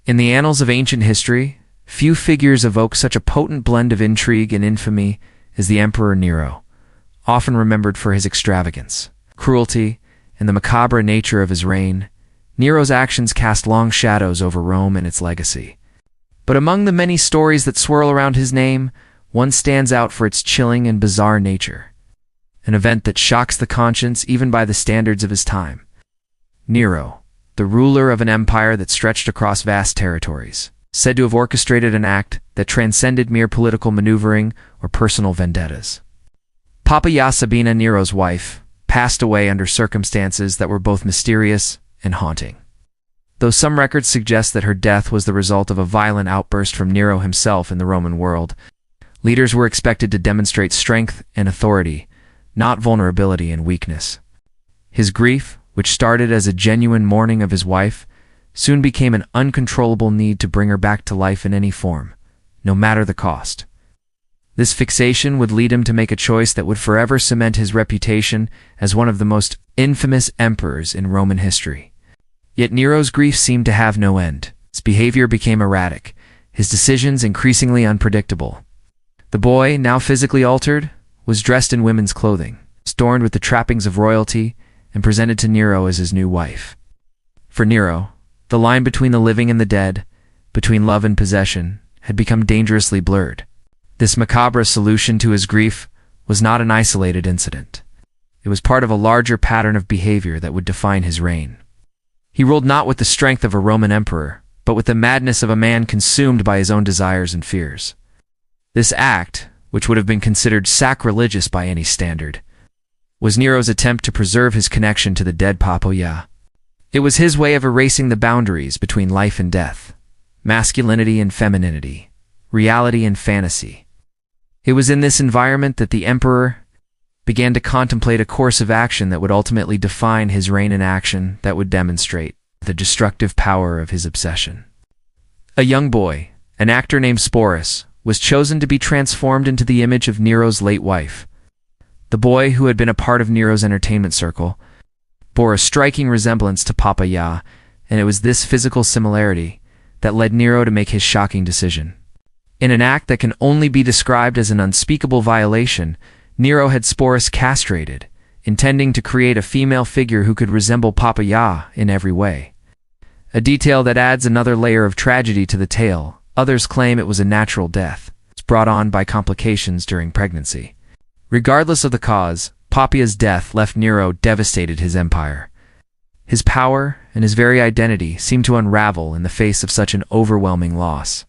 In the annals of ancient history, few figures evoke such a potent blend of intrigue and infamy as the Emperor Nero, often remembered for his extravagance, cruelty, and the macabre nature of his reign. Nero's actions cast long shadows over Rome and its legacy. But among the many stories that swirl around his name, one stands out for its chilling and bizarre nature, an event that shocks the conscience even by the standards of his time. Nero, the ruler of an empire that stretched across vast territories, said to have orchestrated an act that transcended mere political maneuvering or personal vendettas. Poppaea Sabina, Nero's wife, passed away under circumstances that were both mysterious and haunting. Though some records suggest that her death was the result of a violent outburst from Nero himself in the Roman world, leaders were expected to demonstrate strength and authority, not vulnerability and weakness. His grief, which started as a genuine mourning of his wife, soon became an uncontrollable need to bring her back to life in any form, no matter the cost. This fixation would lead him to make a choice that would forever cement his reputation as one of the most infamous emperors in Roman history. Yet Nero's grief seemed to have no end. His behavior became erratic, his decisions increasingly unpredictable. The boy, now physically altered, was dressed in women's clothing, adorned with the trappings of royalty, and presented to Nero as his new wife. For Nero, the line between the living and the dead, between love and possession, had become dangerously blurred. This macabre solution to his grief was not an isolated incident. It was part of a larger pattern of behavior that would define his reign. He ruled not with the strength of a Roman emperor, but with the madness of a man consumed by his own desires and fears. This act, which would have been considered sacrilegious by any standard, was Nero's attempt to preserve his connection to the dead Poppaea. It was his way of erasing the boundaries between life and death, masculinity and femininity, reality and fantasy. It was in this environment that the emperor began to contemplate a course of action that would ultimately define his reign in action, that would demonstrate the destructive power of his obsession. A young boy, an actor named Sporus, was chosen to be transformed into the image of Nero's late wife. The boy, who had been a part of Nero's entertainment circle, bore a striking resemblance to Poppaea, and it was this physical similarity that led Nero to make his shocking decision. In an act that can only be described as an unspeakable violation, Nero had Sporus castrated, intending to create a female figure who could resemble Poppaea in every way. A detail that adds another layer of tragedy to the tale. Others claim it was a natural death, brought on by complications during pregnancy. Regardless of the cause, Poppaea's death left Nero devastated his empire. His power and his very identity seemed to unravel in the face of such an overwhelming loss.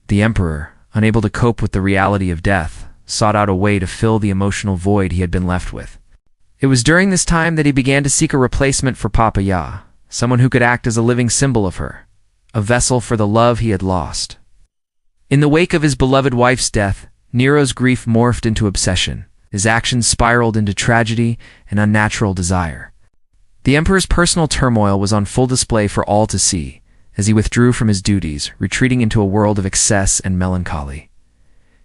The emperor, unable to cope with the reality of death, sought out a way to fill the emotional void he had been left with. It was during this time that he began to seek a replacement for Poppaea, someone who could act as a living symbol of her, a vessel for the love he had lost. In the wake of his beloved wife's death, Nero's grief morphed into obsession. His actions spiraled into tragedy and unnatural desire. The emperor's personal turmoil was on full display for all to see, as he withdrew from his duties, retreating into a world of excess and melancholy.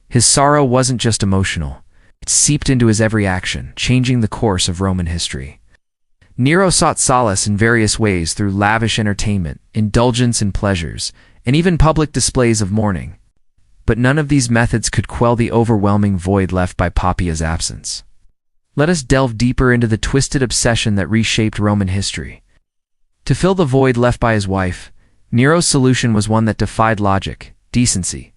His sorrow wasn't just emotional. It seeped into his every action, changing the course of Roman history. Nero sought solace in various ways through lavish entertainment, indulgence in pleasures, and even public displays of mourning. But none of these methods could quell the overwhelming void left by Poppaea's absence. Let us delve deeper into the twisted obsession that reshaped Roman history. To fill the void left by his wife, Nero's solution was one that defied logic, decency,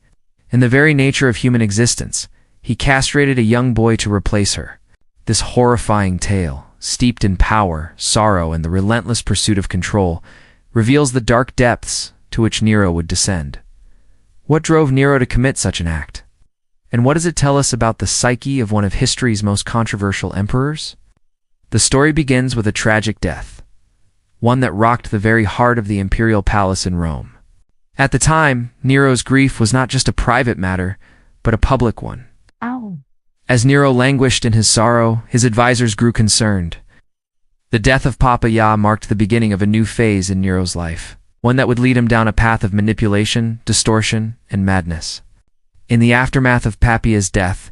and the very nature of human existence. He castrated a young boy to replace her. This horrifying tale, steeped in power, sorrow, and the relentless pursuit of control, reveals the dark depths to which Nero would descend. What drove Nero to commit such an act? And what does it tell us about the psyche of one of history's most controversial emperors? The story begins with a tragic death, one that rocked the very heart of the imperial palace in Rome. At the time, Nero's grief was not just a private matter, but a public one. As Nero languished in his sorrow, his advisors grew concerned. The death of Poppaea marked the beginning of a new phase in Nero's life, one that would lead him down a path of manipulation, distortion, and madness. In the aftermath of Poppaea's death,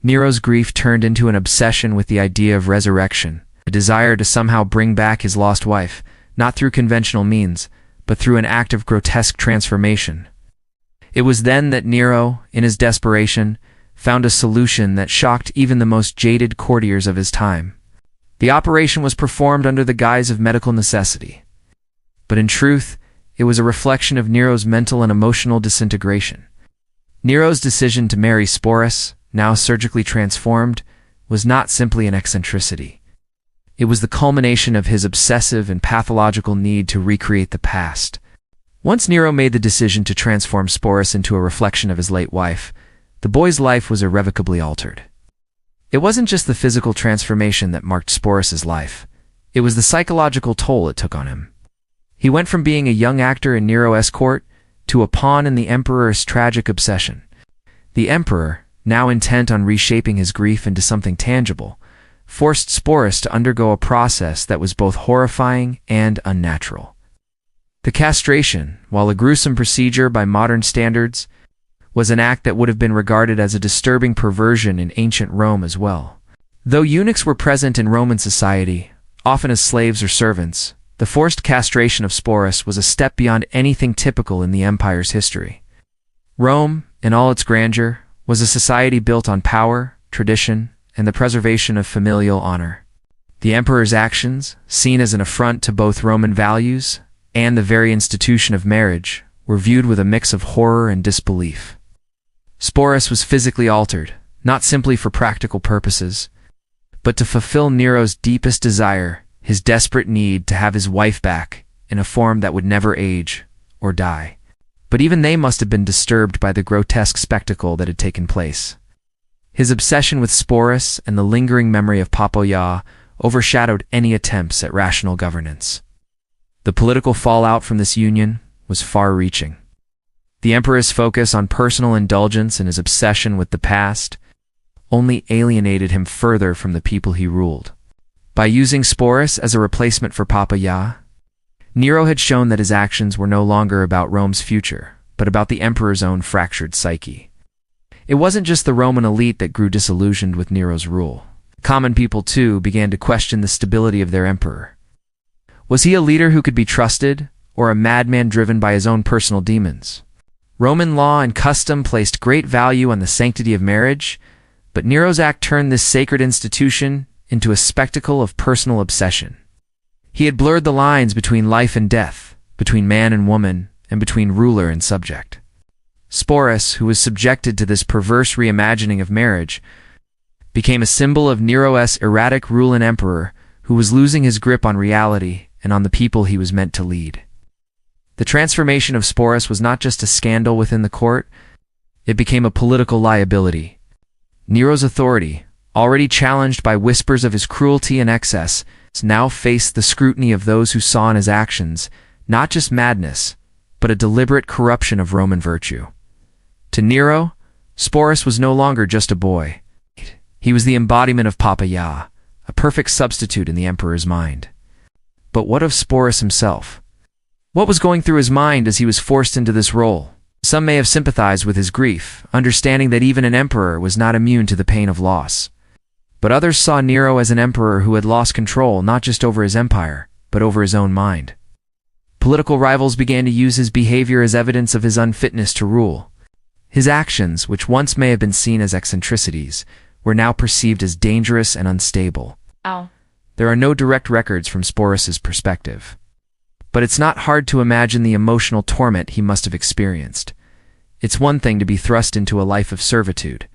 Nero's grief turned into an obsession with the idea of resurrection, a desire to somehow bring back his lost wife, not through conventional means, but through an act of grotesque transformation. It was then that Nero, in his desperation, found a solution that shocked even the most jaded courtiers of his time. The operation was performed under the guise of medical necessity. But in truth, it was a reflection of Nero's mental and emotional disintegration. Nero's decision to marry Sporus, now surgically transformed, was not simply an eccentricity. It was the culmination of his obsessive and pathological need to recreate the past. Once Nero made the decision to transform Sporus into a reflection of his late wife, the boy's life was irrevocably altered. It wasn't just the physical transformation that marked Sporus's life. It was the psychological toll it took on him. He went from being a young actor in Nero's court to a pawn in the emperor's tragic obsession. The emperor, now intent on reshaping his grief into something tangible, forced Sporus to undergo a process that was both horrifying and unnatural. The castration, while a gruesome procedure by modern standards, was an act that would have been regarded as a disturbing perversion in ancient Rome as well. Though eunuchs were present in Roman society, often as slaves or servants, the forced castration of Sporus was a step beyond anything typical in the empire's history. Rome, in all its grandeur, was a society built on power, tradition, and the preservation of familial honor. The emperor's actions, seen as an affront to both Roman values and the very institution of marriage, were viewed with a mix of horror and disbelief. Sporus was physically altered, not simply for practical purposes, but to fulfill Nero's deepest desire, his desperate need to have his wife back in a form that would never age or die. But even they must have been disturbed by the grotesque spectacle that had taken place. His obsession with Sporus and the lingering memory of Popoya overshadowed any attempts at rational governance. The political fallout from this union was far-reaching. The emperor's focus on personal indulgence and his obsession with the past only alienated him further from the people he ruled. By using Sporus as a replacement for Popoya, Nero had shown that his actions were no longer about Rome's future, but about the emperor's own fractured psyche. It wasn't just the Roman elite that grew disillusioned with Nero's rule. Common people, too, began to question the stability of their emperor. Was he a leader who could be trusted, or a madman driven by his own personal demons? Roman law and custom placed great value on the sanctity of marriage, but Nero's act turned this sacred institution into a spectacle of personal obsession. He had blurred the lines between life and death, between man and woman, and between ruler and subject. Sporus, who was subjected to this perverse reimagining of marriage, became a symbol of Nero's erratic rule and emperor who was losing his grip on reality and on the people he was meant to lead. The transformation of Sporus was not just a scandal within the court, it became a political liability. Nero's authority, already challenged by whispers of his cruelty and excess, now faced the scrutiny of those who saw in his actions not just madness, but a deliberate corruption of Roman virtue. To Nero, Sporus was no longer just a boy. He was the embodiment of Popoya, a perfect substitute in the emperor's mind. But what of Sporus himself? What was going through his mind as he was forced into this role? Some may have sympathized with his grief, understanding that even an emperor was not immune to the pain of loss. But others saw Nero as an emperor who had lost control not just over his empire, but over his own mind. Political rivals began to use his behavior as evidence of his unfitness to rule. His actions, which once may have been seen as eccentricities, were now perceived as dangerous and unstable. There are no direct records from Sporus's perspective. But it's not hard to imagine the emotional torment he must have experienced. It's one thing to be thrust into a life of servitude.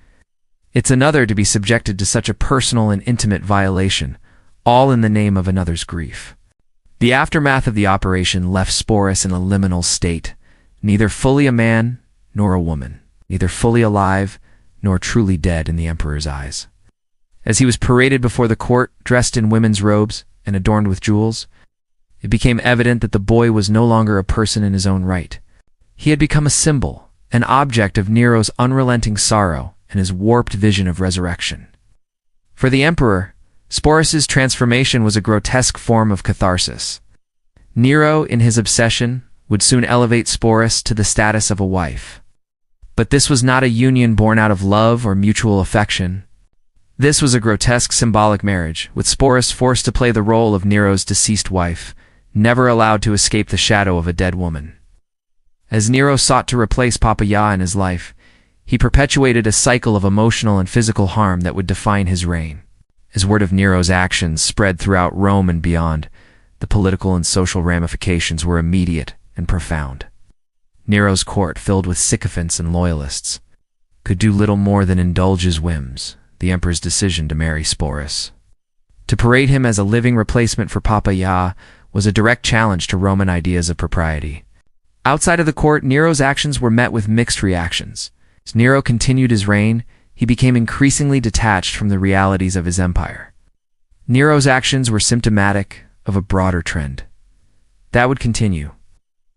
It's another to be subjected to such a personal and intimate violation, all in the name of another's grief. The aftermath of the operation left Sporus in a liminal state, neither fully a man nor a woman, neither fully alive nor truly dead in the emperor's eyes. As he was paraded before the court, dressed in women's robes and adorned with jewels, it became evident that the boy was no longer a person in his own right. He had become a symbol, an object of Nero's unrelenting sorrow and his warped vision of resurrection. For the emperor, Sporus's transformation was a grotesque form of catharsis. Nero, in his obsession, would soon elevate Sporus to the status of a wife. But this was not a union born out of love or mutual affection. This was a grotesque symbolic marriage, with Sporus forced to play the role of Nero's deceased wife, never allowed to escape the shadow of a dead woman. As Nero sought to replace Papaya in his life, he perpetuated a cycle of emotional and physical harm that would define his reign. As word of Nero's actions spread throughout Rome and beyond, the political and social ramifications were immediate and profound. Nero's court, filled with sycophants and loyalists, could do little more than indulge his whims. The emperor's decision to marry Sporus, to parade him as a living replacement for Papaya, was a direct challenge to Roman ideas of propriety. Outside of the court, Nero's actions were met with mixed reactions. As Nero continued his reign, he became increasingly detached from the realities of his empire. Nero's actions were symptomatic of a broader trend that would continue.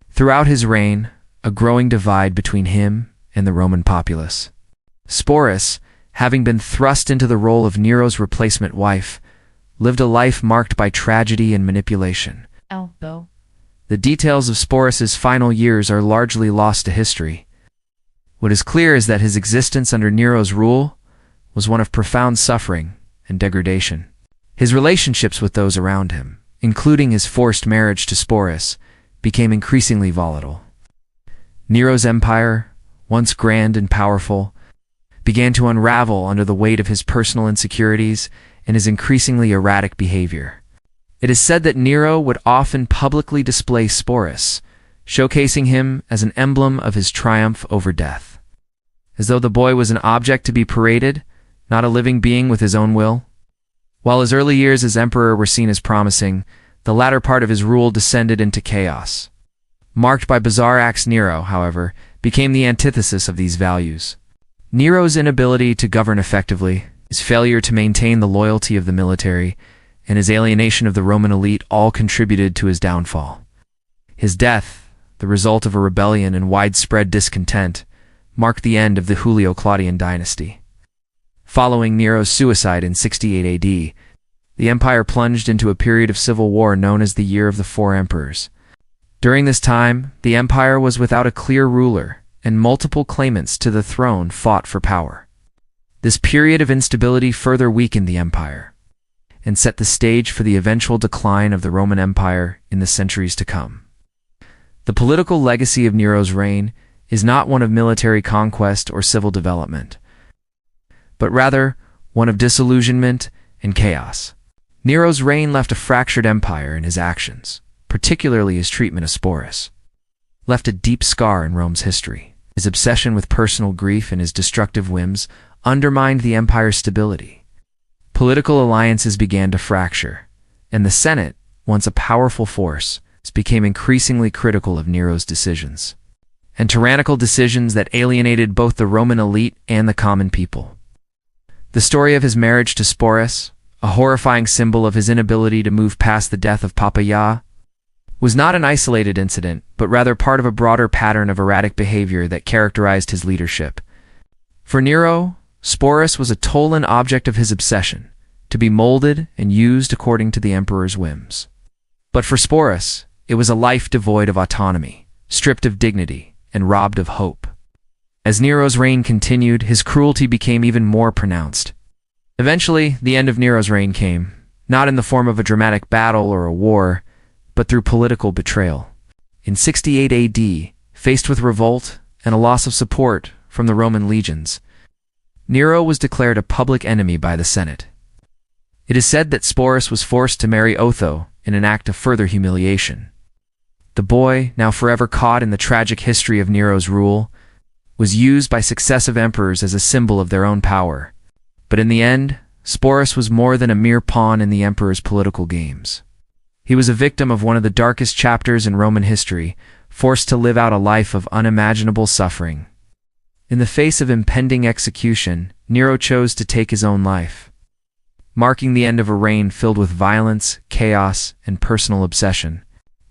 Throughout his reign, a growing divide between him and the Roman populace. Sporus, having been thrust into the role of Nero's replacement wife, lived a life marked by tragedy and manipulation. The details of Sporus's final years are largely lost to history. What is clear is that his existence under Nero's rule was one of profound suffering and degradation. His relationships with those around him, including his forced marriage to Sporus, became increasingly volatile. Nero's empire, once grand and powerful, began to unravel under the weight of his personal insecurities and his increasingly erratic behavior. It is said that Nero would often publicly display Sporus, showcasing him as an emblem of his triumph over death, as though the boy was an object to be paraded, not a living being with his own will. While his early years as emperor were seen as promising, the latter part of his rule descended into chaos. Marked by bizarre acts, Nero, however, became the antithesis of these values. Nero's inability to govern effectively, his failure to maintain the loyalty of the military, and his alienation of the Roman elite all contributed to his downfall. His death, the result of a rebellion and widespread discontent, marked the end of the Julio-Claudian dynasty. Following Nero's suicide in 68 AD, the empire plunged into a period of civil war known as the Year of the Four Emperors. During this time, the empire was without a clear ruler, and multiple claimants to the throne fought for power. This period of instability further weakened the empire, and set the stage for the eventual decline of the Roman Empire in the centuries to come. The political legacy of Nero's reign is not one of military conquest or civil development, but rather one of disillusionment and chaos. Nero's reign left a fractured empire in his actions, particularly his treatment of Sporus, left a deep scar in Rome's history. His obsession with personal grief and his destructive whims undermined the empire's stability. Political alliances began to fracture, and the Senate, once a powerful force, became increasingly critical of Nero's decisions, and tyrannical decisions that alienated both the Roman elite and the common people. The story of his marriage to Sporus, a horrifying symbol of his inability to move past the death of Papaya, was not an isolated incident, but rather part of a broader pattern of erratic behavior that characterized his leadership. For Nero, Sporus was a tool and object of his obsession, to be molded and used according to the emperor's whims. But for Sporus, it was a life devoid of autonomy, stripped of dignity, and robbed of hope. As Nero's reign continued, his cruelty became even more pronounced. Eventually, the end of Nero's reign came, not in the form of a dramatic battle or a war, but through political betrayal. In 68 AD, faced with revolt and a loss of support from the Roman legions, Nero was declared a public enemy by the Senate. It is said that Sporus was forced to marry Otho in an act of further humiliation. The boy, now forever caught in the tragic history of Nero's rule, was used by successive emperors as a symbol of their own power. But in the end, Sporus was more than a mere pawn in the emperor's political games. He was a victim of one of the darkest chapters in Roman history, forced to live out a life of unimaginable suffering. In the face of impending execution, Nero chose to take his own life, marking the end of a reign filled with violence, chaos, and personal obsession.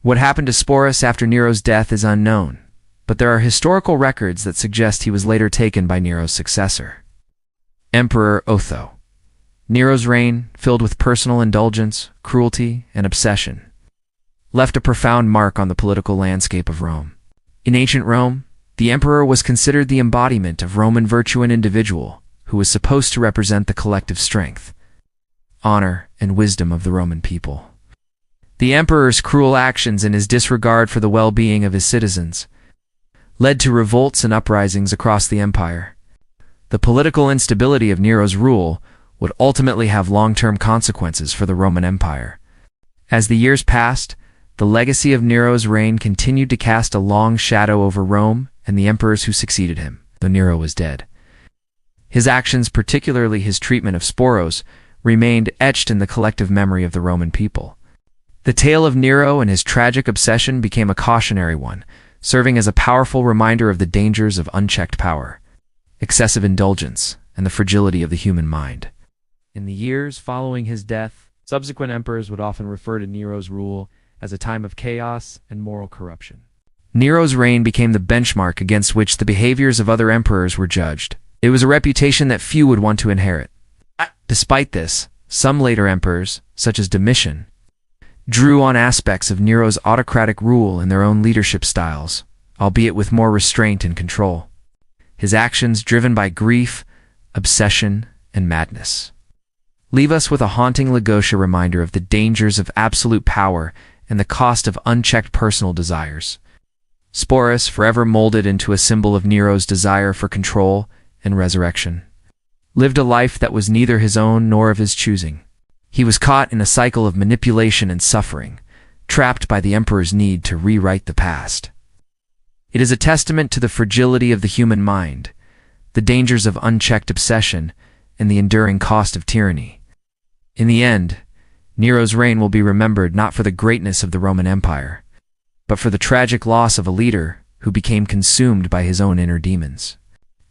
What happened to Sporus after Nero's death is unknown, but there are historical records that suggest he was later taken by Nero's successor, Emperor Otho. Nero's reign, filled with personal indulgence, cruelty, and obsession, left a profound mark on the political landscape of Rome. In ancient Rome, the emperor was considered the embodiment of Roman virtue, an individual who was supposed to represent the collective strength, honor, and wisdom of the Roman people. The emperor's cruel actions and his disregard for the well-being of his citizens led to revolts and uprisings across the empire. The political instability of Nero's rule would ultimately have long-term consequences for the Roman Empire. As the years passed, the legacy of Nero's reign continued to cast a long shadow over Rome and the emperors who succeeded him, though Nero was dead. His actions, particularly his treatment of Sporus, remained etched in the collective memory of the Roman people. The tale of Nero and his tragic obsession became a cautionary one, serving as a powerful reminder of the dangers of unchecked power, excessive indulgence, and the fragility of the human mind. In the years following his death, subsequent emperors would often refer to Nero's rule as a time of chaos and moral corruption. Nero's reign became the benchmark against which the behaviors of other emperors were judged. It was a reputation that few would want to inherit. Despite this, some later emperors, such as Domitian, drew on aspects of Nero's autocratic rule in their own leadership styles, albeit with more restraint and control. His actions, driven by grief, obsession, and madness, leave us with a haunting Lagosha reminder of the dangers of absolute power and the cost of unchecked personal desires. Sporus, forever molded into a symbol of Nero's desire for control and resurrection, lived a life that was neither his own nor of his choosing. He was caught in a cycle of manipulation and suffering, trapped by the emperor's need to rewrite the past. It is a testament to the fragility of the human mind, the dangers of unchecked obsession, and the enduring cost of tyranny. In the end, Nero's reign will be remembered not for the greatness of the Roman Empire, but for the tragic loss of a leader who became consumed by his own inner demons.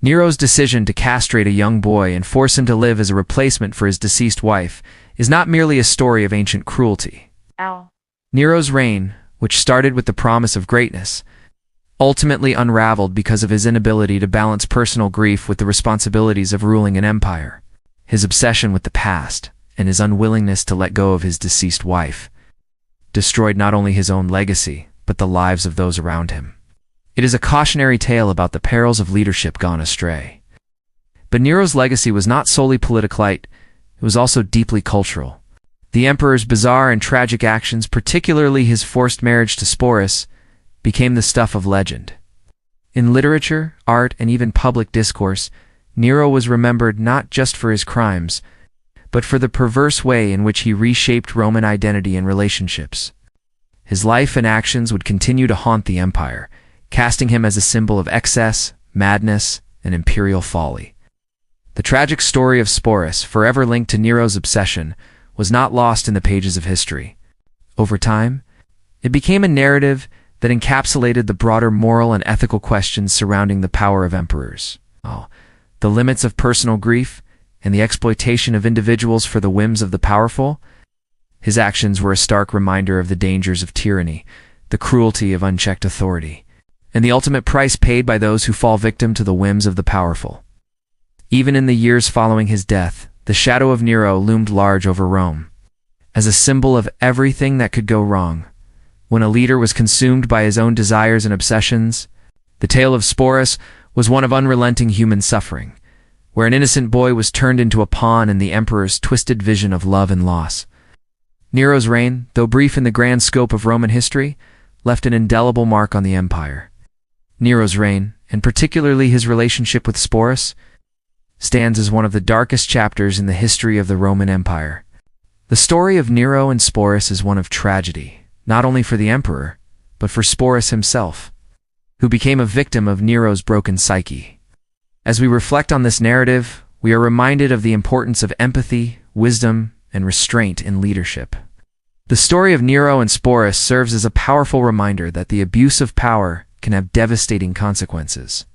Nero's decision to castrate a young boy and force him to live as a replacement for his deceased wife is not merely a story of ancient cruelty. Nero's reign, which started with the promise of greatness, ultimately unraveled because of his inability to balance personal grief with the responsibilities of ruling an empire. His obsession with the past and his unwillingness to let go of his deceased wife destroyed not only his own legacy, but the lives of those around him. It is a cautionary tale about the perils of leadership gone astray. But Nero's legacy was not solely politicite, it was also deeply cultural. The emperor's bizarre and tragic actions, particularly his forced marriage to Sporus, became the stuff of legend. In literature, art, and even public discourse, Nero was remembered not just for his crimes, but for the perverse way in which he reshaped Roman identity and relationships. His life and actions would continue to haunt the empire, casting him as a symbol of excess, madness, and imperial folly. The tragic story of Sporus, forever linked to Nero's obsession, was not lost in the pages of history. Over time, it became a narrative that encapsulated the broader moral and ethical questions surrounding the power of emperors. The limits of personal grief and the exploitation of individuals for the whims of the powerful. His actions were a stark reminder of the dangers of tyranny, the cruelty of unchecked authority, and the ultimate price paid by those who fall victim to the whims of the powerful. Even in the years following his death, the shadow of Nero loomed large over Rome, as a symbol of everything that could go wrong. When a leader was consumed by his own desires and obsessions, the tale of Sporus was one of unrelenting human suffering, where an innocent boy was turned into a pawn in the emperor's twisted vision of love and loss. Nero's reign, though brief in the grand scope of Roman history, left an indelible mark on the empire. Nero's reign, and particularly his relationship with Sporus, stands as one of the darkest chapters in the history of the Roman Empire. The story of Nero and Sporus is one of tragedy, not only for the emperor, but for Sporus himself, who became a victim of Nero's broken psyche. As we reflect on this narrative, we are reminded of the importance of empathy, wisdom, and restraint in leadership. The story of Nero and Sporus serves as a powerful reminder that the abuse of power can have devastating consequences.